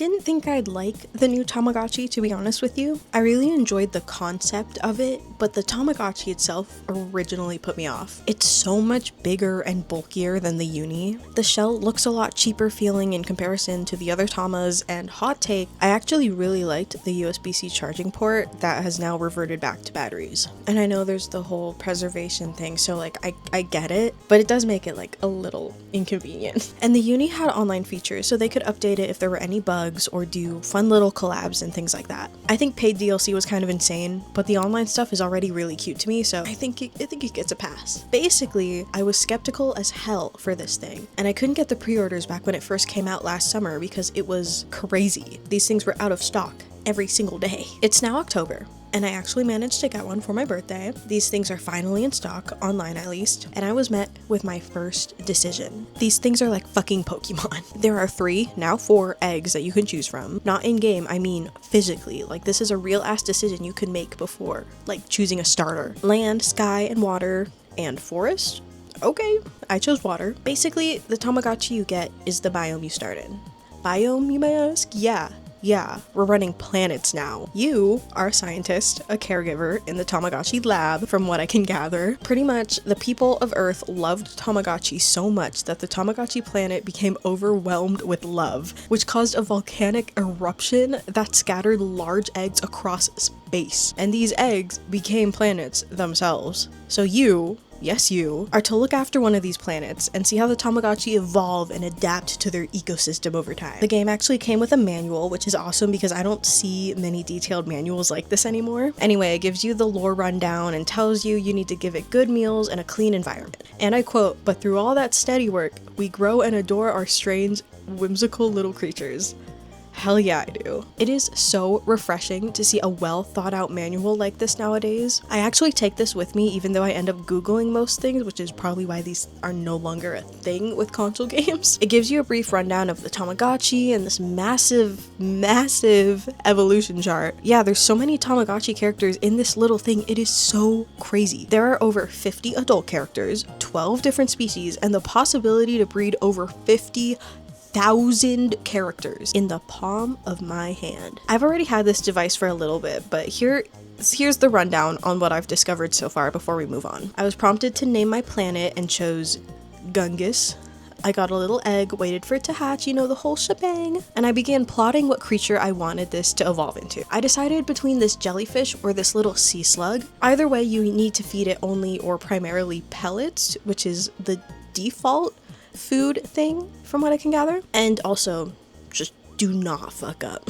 didn't think I'd like the new Tamagotchi, to be honest with you. I really enjoyed the concept of it, but the Tamagotchi itself originally put me off. It's so much bigger and bulkier than the Uni. The shell looks a lot cheaper feeling in comparison to the other Tamas, and hot take, I actually really liked the USB-C charging port that has now reverted back to batteries. And I know there's the whole preservation thing, so like I get it, but it does make it like a little inconvenient. And the Uni had online features, so they could update it if there were any bugs or do fun little collabs and things like that. I think paid DLC was kind of insane, but the online stuff is already really cute to me, so I think it gets a pass. Basically, I was skeptical as hell for this thing, and I couldn't get the pre-orders back when it first came out last summer because it was crazy. These things were out of stock every single day. It's now October, and I actually managed to get one for my birthday. These things are finally in stock, online at least, and I was met with my first decision. These things are like fucking Pokemon. There are 3, now 4 eggs that you can choose from. Not in game, I mean physically. Like, this is a real ass decision you can make before, like choosing a starter. Land, sky, and water, and forest? Okay, I chose water. Basically, the Tamagotchi you get is the biome you start in. Biome, you may ask? Yeah, we're running planets now. You are a scientist, a caregiver in the Tamagotchi lab, from what I can gather. Pretty much, the people of Earth loved Tamagotchi so much that the Tamagotchi planet became overwhelmed with love, which caused a volcanic eruption that scattered large eggs across space. And these eggs became planets themselves. So you, yes you, are to look after one of these planets and see how the Tamagotchi evolve and adapt to their ecosystem over time. The game actually came with a manual, which is awesome because I don't see many detailed manuals like this anymore. Anyway, it gives you the lore rundown and tells you need to give it good meals and a clean environment. And I quote, "But through all that steady work, we grow and adore our strange, whimsical little creatures." Hell yeah, I do. It is so refreshing to see a well thought out manual like this nowadays. I actually take this with me even though I end up Googling most things, which is probably why these are no longer a thing with console games. It gives you a brief rundown of the Tamagotchi and this massive evolution chart. Yeah, there's so many Tamagotchi characters in this little thing, it is so crazy. There are over 50 adult characters, 12 different species, and the possibility to breed over 50,000 characters in the palm of my hand. I've already had this device for a little bit, but here's the rundown on what I've discovered so far before we move on. I was prompted to name my planet and chose Gungus. I got a little egg, waited for it to hatch, you know, the whole shebang, and I began plotting what creature I wanted this to evolve into. I decided between this jellyfish or this little sea slug. Either way, you need to feed it only or primarily pellets, which is the default food thing from what I can gather. And also, just do not fuck up.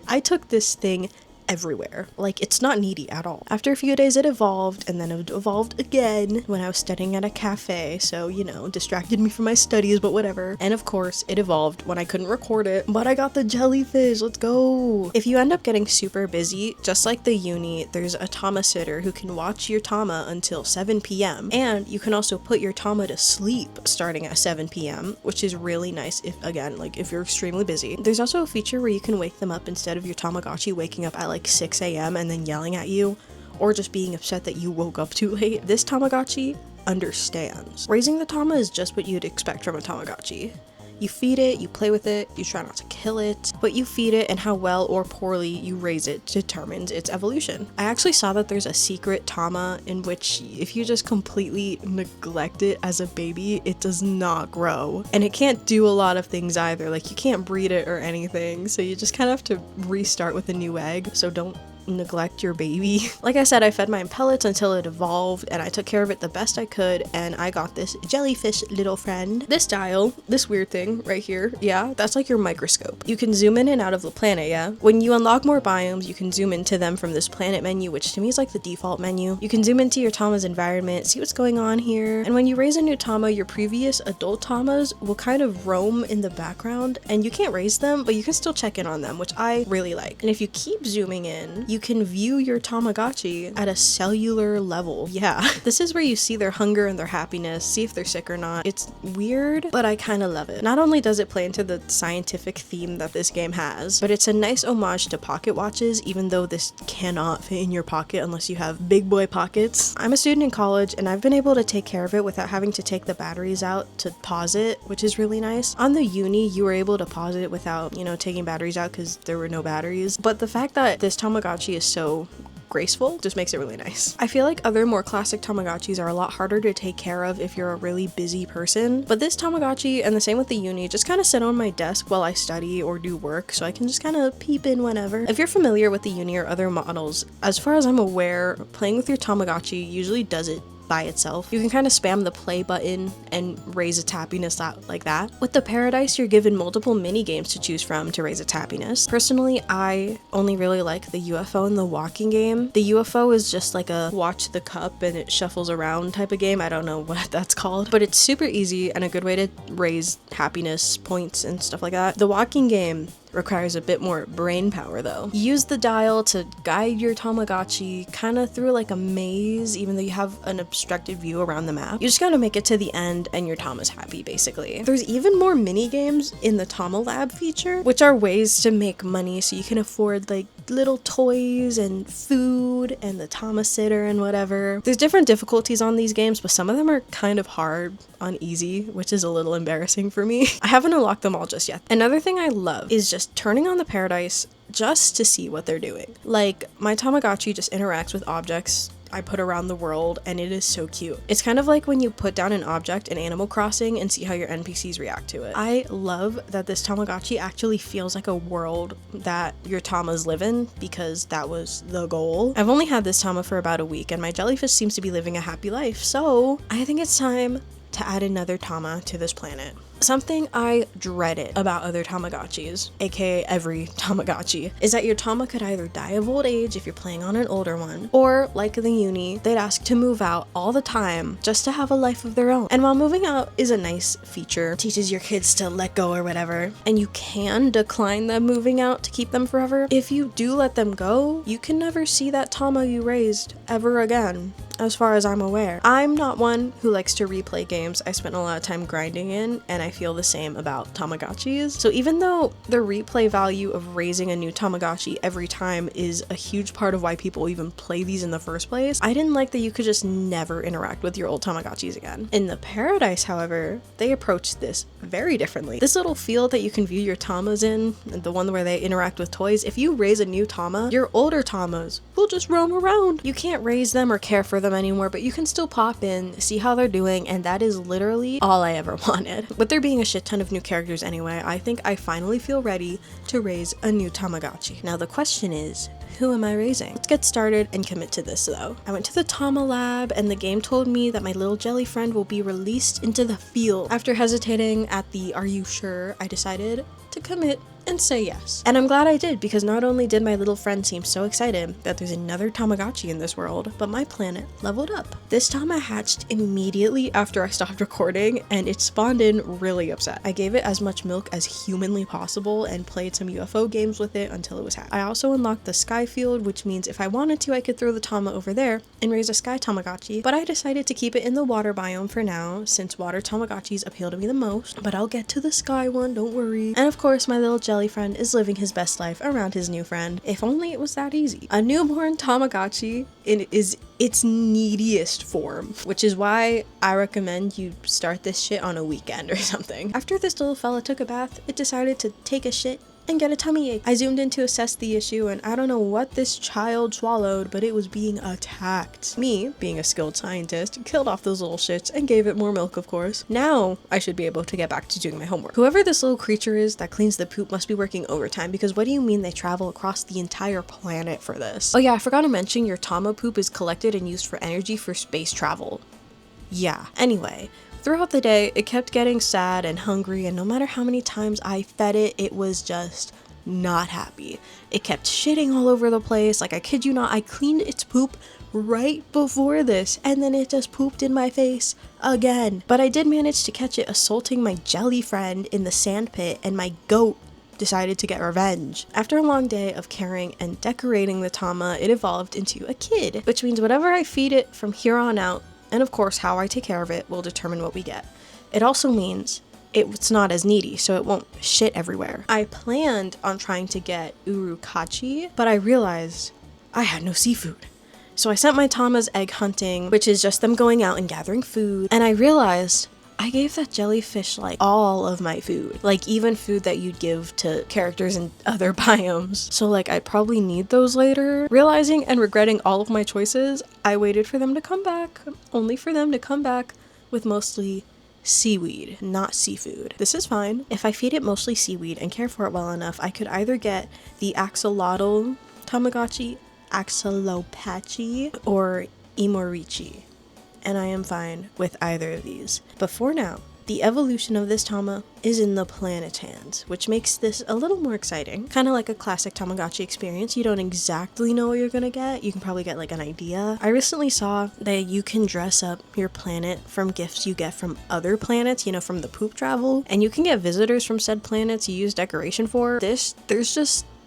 I took this thing everywhere. Like, it's not needy at all. After a few days it evolved, and then it evolved again when I was studying at a cafe, so, you know, distracted me from my studies, but whatever. And of course, it evolved when I couldn't record it, but I got the jellyfish, let's go! If you end up getting super busy, just like the Uni, there's a Tama sitter who can watch your Tama until 7 p.m, and you can also put your Tama to sleep starting at 7 p.m, which is really nice if, again, like, if you're extremely busy. There's also a feature where you can wake them up instead of your Tamagotchi waking up at like 6 a.m. and then yelling at you, or just being upset that you woke up too late. This Tamagotchi understands. Raising the Tama is just what you'd expect from a Tamagotchi. You feed it, you play with it, you try not to kill it, but you feed it, and how well or poorly you raise it determines its evolution. I actually saw that there's a secret Tama in which if you just completely neglect it as a baby, it does not grow. And it can't do a lot of things either, like you can't breed it or anything, so you just kind of have to restart with a new egg, so don't neglect your baby. Like I said, I fed mine pellets until it evolved, and I took care of it the best I could, and I got this jellyfish little friend. This dial, this weird thing right here, yeah, that's like your microscope. You can zoom in and out of the planet, yeah? When you unlock more biomes, you can zoom into them from this planet menu, which to me is like the default menu. You can zoom into your Tama's environment, see what's going on here, and when you raise a new Tama, your previous adult Tamas will kind of roam in the background, and you can't raise them, but you can still check in on them, which I really like. And if you keep zooming in, you You can view your Tamagotchi at a cellular level. Yeah, this is where you see their hunger and their happiness, see if they're sick or not. It's weird, but I kind of love it. Not only does it play into the scientific theme that this game has, but it's a nice homage to pocket watches, even though this cannot fit in your pocket unless you have big boy pockets. I'm a student in college and I've been able to take care of it without having to take the batteries out to pause it, which is really nice. On the uni, you were able to pause it without, taking batteries out because there were no batteries. But the fact that this Tamagotchi is so graceful just makes it really nice. I feel like other more classic Tamagotchis are a lot harder to take care of if you're a really busy person, but this Tamagotchi, and the same with the uni, just kind of sit on my desk while I study or do work, so I can just kind of peep in whenever. If you're familiar with the uni or other models, as far as I'm aware, playing with your Tamagotchi usually does it by itself. You can kind of spam the play button and raise its happiness out like that. With the Paradise, you're given multiple mini games to choose from to raise its happiness. Personally, I only really like the UFO and the walking game. The UFO is just like a watch the cup and it shuffles around type of game. I don't know what that's called, but it's super easy and a good way to raise happiness points and stuff like that. The walking game requires a bit more brain power though. You use the dial to guide your Tamagotchi kind of through like a maze, even though you have an obstructed view around the map. You just gotta make it to the end and your Tama's happy basically. There's even more mini games in the Tama Lab feature, which are ways to make money so you can afford like little toys and food and the Tama sitter and whatever. There's different difficulties on these games, but some of them are kind of hard on easy, which is a little embarrassing for me. I haven't unlocked them all just yet. Another thing I love is just turning on the Paradise just to see what they're doing. Like, my Tamagotchi just interacts with objects I put around the world, and it is so cute. It's kind of like when you put down an object in Animal Crossing and see how your NPCs react to it. I love that this Tamagotchi actually feels like a world that your Tamas live in, because that was the goal. I've only had this Tama for about a week, and my jellyfish seems to be living a happy life, so I think it's time to add another Tama to this planet. Something I dreaded about other Tamagotchis, aka every Tamagotchi, is that your Tama could either die of old age if you're playing on an older one, or like the uni, they'd ask to move out all the time just to have a life of their own. And while moving out is a nice feature, teaches your kids to let go or whatever, and you can decline them moving out to keep them forever, if you do let them go, you can never see that Tama you raised ever again. As far as I'm aware. I'm not one who likes to replay games I spent a lot of time grinding in, and I feel the same about Tamagotchis. So even though the replay value of raising a new Tamagotchi every time is a huge part of why people even play these in the first place, I didn't like that you could just never interact with your old Tamagotchis again. In the Paradise, however, they approached this very differently. This little field that you can view your Tamas in, the one where they interact with toys, if you raise a new Tama, your older Tamas will just roam around. You can't raise them or care for them anymore, but you can still pop in, see how they're doing, and that is literally all I ever wanted. With there being a shit ton of new characters anyway, I think I finally feel ready to raise a new Tamagotchi. Now the question is, who am I raising? Let's get started and commit to this though. I went to the Tama Lab and the game told me that my little jelly friend will be released into the field. After hesitating at the "are you sure?" I decided to commit and say yes. And I'm glad I did, because not only did my little friend seem so excited that there's another Tamagotchi in this world, but my planet leveled up. This Tama hatched immediately after I stopped recording, and it spawned in really upset. I gave it as much milk as humanly possible and played some UFO games with it until it was hatched. I also unlocked the sky field, which means if I wanted to, I could throw the Tama over there and raise a sky Tamagotchi, but I decided to keep it in the water biome for now, since water Tamagotchis appeal to me the most, but I'll get to the sky one, don't worry. And of course, my little jelly friend is living his best life around his new friend. If only it was that easy. A newborn Tamagotchi is its neediest form, which is why I recommend you start this shit on a weekend or something. After this little fella took a bath, it decided to take a shit and get a tummy ache. I zoomed in to assess the issue, and I don't know what this child swallowed, but it was being attacked. Me, being a skilled scientist, killed off those little shits and gave it more milk, of course. Now I should be able to get back to doing my homework. Whoever this little creature is that cleans the poop must be working overtime, because what do you mean they travel across the entire planet for this? Oh yeah, I forgot to mention your Tama poop is collected and used for energy for space travel. Yeah. Anyway, throughout the day, it kept getting sad and hungry, and no matter how many times I fed it, it was just not happy. It kept shitting all over the place. Like, I kid you not, I cleaned its poop right before this, and then it just pooped in my face again. But I did manage to catch it assaulting my jelly friend in the sand pit, and my goat decided to get revenge. After a long day of caring and decorating the tama, it evolved into a kid, which means whatever I feed it from here on out, and of course how I take care of it, will determine what we get. It also means it's not as needy, so it won't shit everywhere. I planned on trying to get urukachi, but I realized I had no seafood. So I sent my tamas egg hunting, which is just them going out and gathering food, and I realized I gave that jellyfish like all of my food, like even food that you'd give to characters in other biomes. So like I'd probably need those later. Realizing and regretting all of my choices, I waited for them to come back, only for them to come back with mostly seaweed, not seafood. This is fine. If I feed it mostly seaweed and care for it well enough, I could either get the axolotl tamagotchi, axolopachi, or imorichi, and I am fine with either of these. But for now, the evolution of this tama is in the planet hands, which makes this a little more exciting. Kind of like a classic Tamagotchi experience. You don't exactly know what you're gonna get. You can probably get like an idea. I recently saw that you can dress up your planet from gifts you get from other planets, you know, from the poop travel, and you can get visitors from said planets you use decoration for.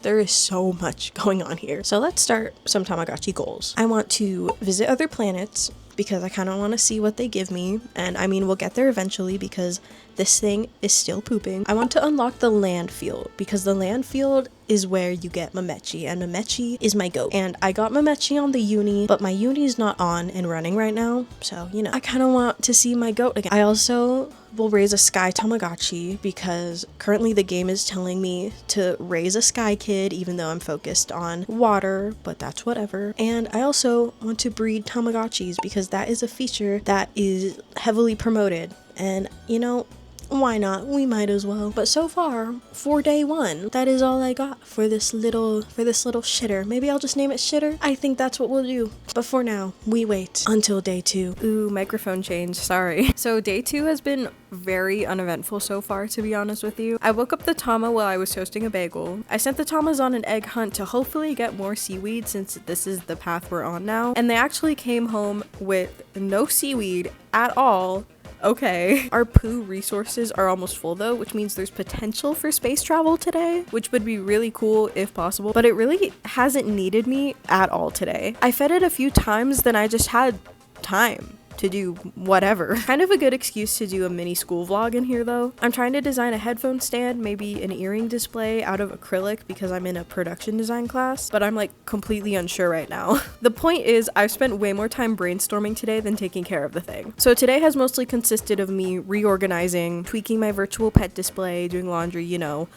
There is so much going on here. So let's start some Tamagotchi goals. I want to visit other planets because I kind of want to see what they give me. And I mean, we'll get there eventually because this thing is still pooping. I want to unlock the land field because the land field is where you get Mamechi, and Mamechi is my goat. And I got Mamechi on the uni, but my uni is not on and running right now. So, you know, I kind of want to see my goat again. I also will raise a sky Tamagotchi because currently the game is telling me to raise a sky kid even though I'm focused on water, but that's whatever. And I also want to breed Tamagotchis because that is a feature that is heavily promoted, and you know, why not? We might as well. But so far, for day one, that is all I got for this little shitter. Maybe I'll just name it Shitter. I think that's what we'll do. But for now, we wait until day 2. Ooh, microphone change, sorry. So day 2 has been very uneventful so far, to be honest with you. I woke up the tama while I was toasting a bagel. I sent the tamas on an egg hunt to hopefully get more seaweed since this is the path we're on now. And they actually came home with no seaweed at all. Okay. Our poo resources are almost full though, which means there's potential for space travel today, which would be really cool if possible, but it really hasn't needed me at all today. I fed it a few times, then I just had time to do whatever. Kind of a good excuse to do a mini school vlog in here though. I'm trying to design a headphone stand, maybe an earring display out of acrylic because I'm in a production design class, but I'm like completely unsure right now. The point is I've spent way more time brainstorming today than taking care of the thing. So today has mostly consisted of me reorganizing, tweaking my virtual pet display, doing laundry, you know,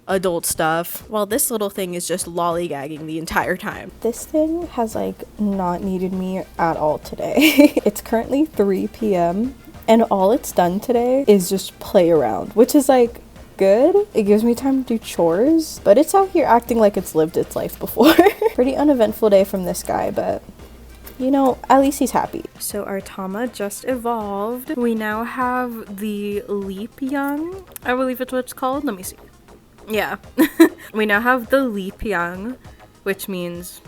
adult stuff, while this little thing is just lollygagging the entire time. This thing has like not needed me at all today. It's currently 3 p.m. and all it's done today is just play around, which is like good. It gives me time to do chores, but it's out here acting like it's lived its life before. Pretty uneventful day from this guy, but you know, at least he's happy. So our tama just evolved. We now have the leap young, I believe it's what it's called. Let me see. Yeah. We now have the leap young, which means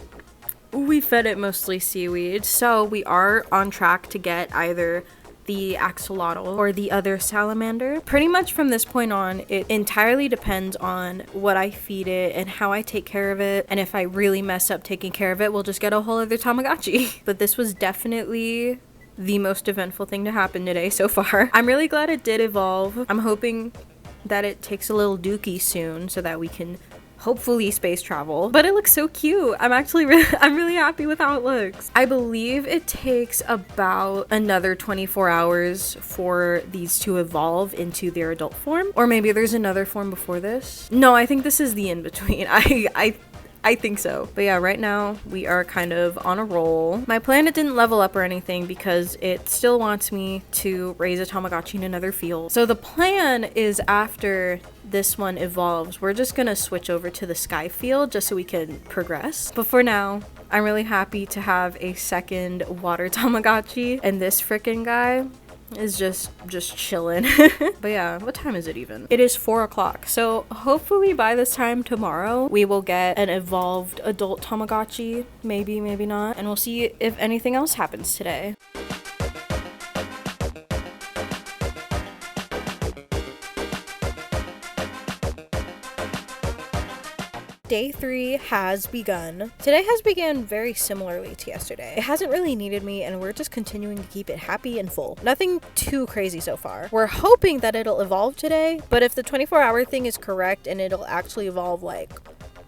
we fed it mostly seaweed. So we are on track to get either the axolotl or the other salamander. Pretty much from this point on, it entirely depends on what I feed it and how I take care of it. And if I really mess up taking care of it, we'll just get a whole other Tamagotchi. But this was definitely the most eventful thing to happen today so far. I'm really glad it did evolve. I'm hoping that it takes a little dookie soon so that we can hopefully space travel. But it looks so cute. I'm really happy with how it looks. I believe it takes about another 24 hours for these to evolve into their adult form, or maybe there's another form before this. No, I think this is the in-between. I think so. But yeah, right now we are kind of on a roll. My planet didn't level up or anything because it still wants me to raise a Tamagotchi in another field. So the plan is after this one evolves, we're just gonna switch over to the sky field just so we can progress. But for now, I'm really happy to have a second water Tamagotchi, and this frickin' guy is just chilling. But yeah, what time is it even? It is 4 o'clock. So hopefully by this time tomorrow, we will get an evolved adult Tamagotchi. Maybe, maybe not. And we'll see if anything else happens today. day 3 has begun. Today has begun very similarly to yesterday. It hasn't really needed me, and we're just continuing to keep it happy and full. Nothing too crazy so far. We're hoping that it'll evolve today, but if the 24-hour thing is correct and it'll actually evolve like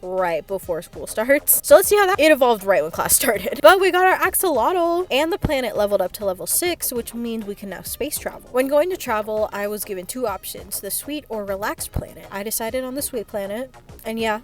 right before school starts. So let's see how that. It evolved right when class started. But we got our axolotl and the planet leveled up to level 6, which means we can now space travel. When going to travel, I was given 2 options, the sweet or relaxed planet. I decided on the sweet planet, and yeah,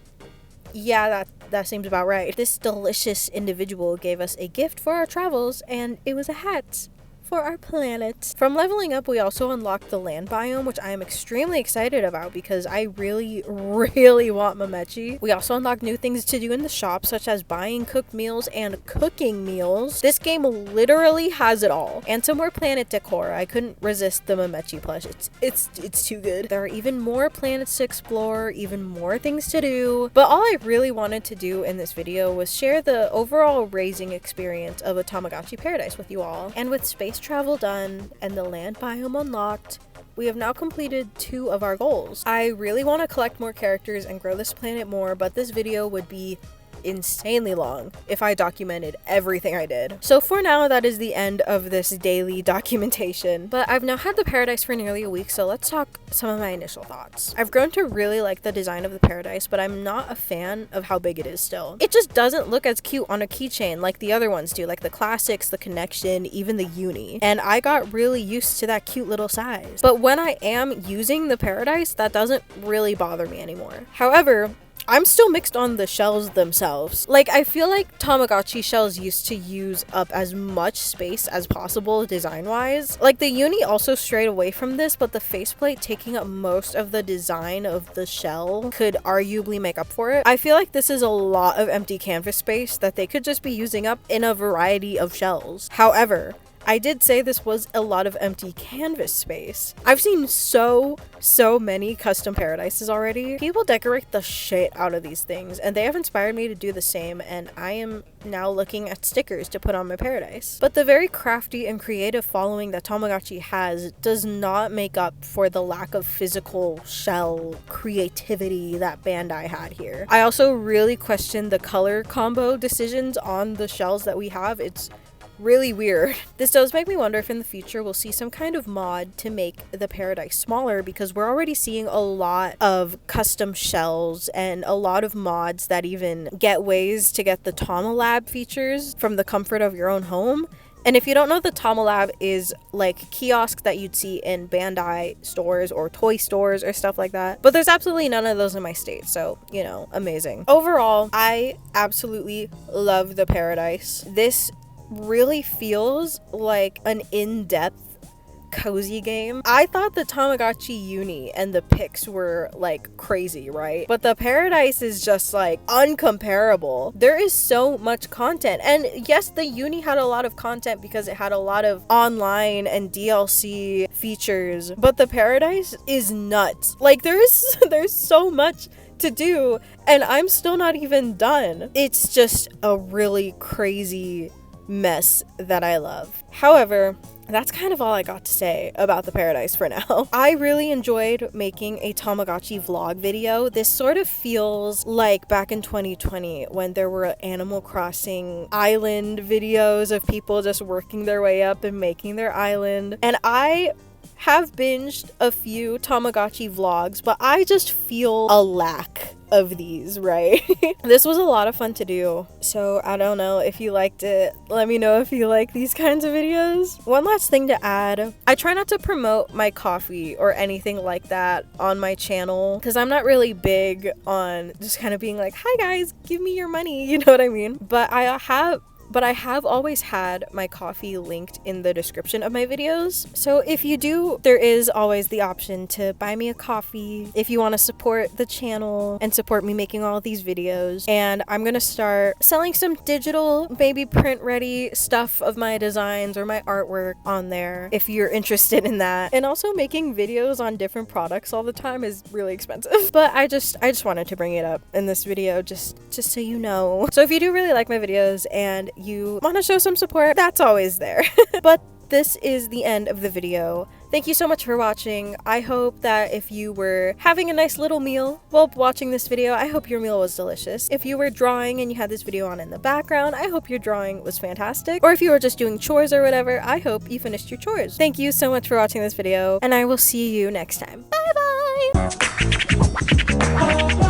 that seems about right. This delicious individual gave us a gift for our travels, and it was a hat for our planet. From leveling up, we also unlocked the land biome, which I am extremely excited about because I really want Mamechi. We also unlocked new things to do in the shop, such as buying cooked meals and cooking meals. This game literally has it all. And some more planet decor. I couldn't resist the Mamechi plush. It's too good. There are even more planets to explore, even more things to do. But all I really wanted to do in this video was share the overall raising experience of a Tamagotchi paradise with you all. And with space travel done and the land biome unlocked, we have now completed 2 of our goals. I really want to collect more characters and grow this planet more, but this video would be insanely long if I documented everything I did. So for now, that is the end of this daily documentation. But I've now had the paradise for nearly a week, so let's talk some of my initial thoughts. I've grown to really like the design of the paradise, but I'm not a fan of how big it is still. It just doesn't look as cute on a keychain like the other ones do, like the classics, the connection, even the uni. And I got really used to that cute little size. But when I am using the paradise, that doesn't really bother me anymore. However, I'm still mixed on the shells themselves. Like, I feel like Tamagotchi shells used to use up as much space as possible design-wise. Like, the uni also strayed away from this, but the faceplate taking up most of the design of the shell could arguably make up for it. I feel like this is a lot of empty canvas space that they could just be using up in a variety of shells. However, I did say this was a lot of empty canvas space. I've seen so many custom paradises already. People decorate the shit out of these things, and they have inspired me to do the same, and I am now looking at stickers to put on my paradise. But the very crafty and creative following that Tamagotchi has does not make up for the lack of physical shell creativity that Bandai had here. I also really question the color combo decisions on the shells that we have. It's really weird. This does make me wonder if in the future we'll see some kind of mod to make the paradise smaller, because we're already seeing a lot of custom shells and a lot of mods that even get ways to get the Tama Lab features from the comfort of your own home. And if you don't know, the Tama Lab is like kiosks that you'd see in Bandai stores or toy stores or stuff like that. But there's absolutely none of those in my state, so, you know, amazing. Overall, I absolutely love the paradise. This really feels like an in-depth cozy game. I thought the Tamagotchi uni and the pics were like crazy, right? But the paradise is just like uncomparable. There is so much content, and yes, the uni had a lot of content because it had a lot of online and DLC features, but the paradise is nuts. Like there's so much to do, and I'm still not even done. It's just a really crazy mess that I love. However, that's kind of all I got to say about the paradise for now. I really enjoyed making a Tamagotchi vlog video. This sort of feels like back in 2020 when there were Animal Crossing island videos of people just working their way up and making their island. And I have binged a few Tamagotchi vlogs, but I just feel a lack of these, right? This was a lot of fun to do, so I don't know if you liked it. Let me know if you like these kinds of videos. One last thing to add, I try not to promote my coffee or anything like that on my channel because I'm not really big on just kind of being like, hi guys, give me your money, you know what I mean? But I have always had my coffee linked in the description of my videos. So if you do, there is always the option to buy me a coffee if you want to support the channel and support me making all of these videos. And I'm going to start selling some digital, maybe print ready stuff of my designs or my artwork on there if you're interested in that. And also making videos on different products all the time is really expensive. But I just wanted to bring it up in this video just so you know. So if you do really like my videos and you want to show some support, that's always there. But this is the end of the video. Thank you so much for watching. I hope that if you were having a nice little meal while watching this video, I hope your meal was delicious. If you were drawing and you had this video on in the background, I hope your drawing was fantastic. Or if you were just doing chores or whatever, I hope you finished your chores. Thank you so much for watching this video, and I will see you next time. Bye bye!